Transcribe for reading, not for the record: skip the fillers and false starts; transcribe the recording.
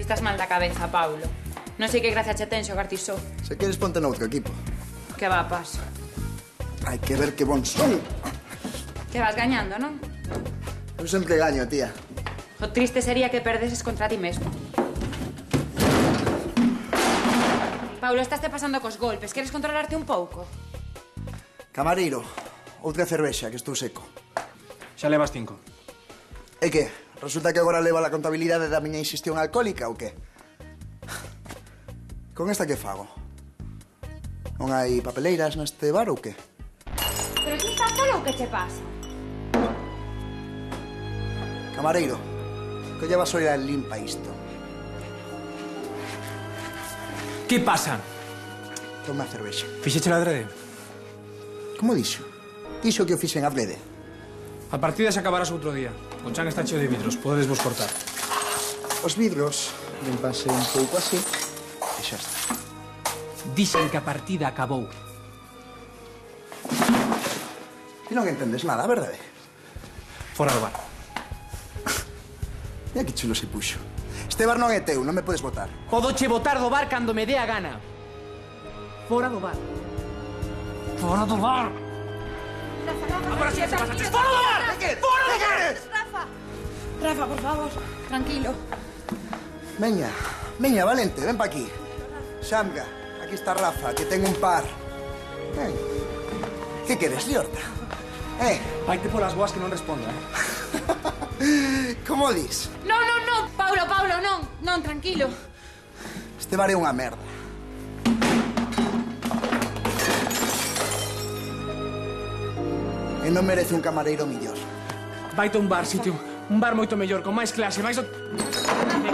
Estás mal da cabeza, Paulo. Non sei que gracia che ten xogar ti só. Se queres ponte noutro equipo. Que va, paso. Hai que ver que bon son. Que vas gañando, non? Eu sempre gaño, tía. O triste sería que perdeses contra ti mesmo. Paulo, estás te pasando cos golpes. Queres controlarte un pouco? Camareiro, outra cervexa, que estou seco. Xa levas 5. E que? Resulta que agora leva a contabilidade da miña inxestión alcohólica ou que? Con esta que fago? Non hai papeleiras neste bar ou que? Pero ti estás solo ou que che pasa? Camareiro, que lle vas a oír limpa isto. Que pasa? Toma a cervexa. Fixeche la adrede? Como dixo? Dixo que o fixen adrede. A partida se acabarás outro día. O chan está cheo de vidros, podedes vos cortar. Os vidros, limpanse un pouco así, e xa está. Dixen que a partida acabou. Ti non entendes nada, verdade? Fora do bar. Mira que chulo se puxo. Este bar non é teu, non me podes botar. Podoche botar do bar cando me dé a gana. Fora do bar. Fora do bar! Agora sí, se pasa. Fora do bar! Fora do bar! Rafa, por favor, tranquilo. Veña, veña, Valente, ven pa aquí. Xamga, aquí está Rafa, que ten un par. Ven. Que queres, liorta? Vaite polas boas que non responda, Como dis? Non, non, non, Paulo, Paulo, non. Non, tranquilo. Este bar é unha merda. E non merece un camareiro millor. Vaite a un bar, sitio. Un bar moito mellor, con máis clase, máis... Me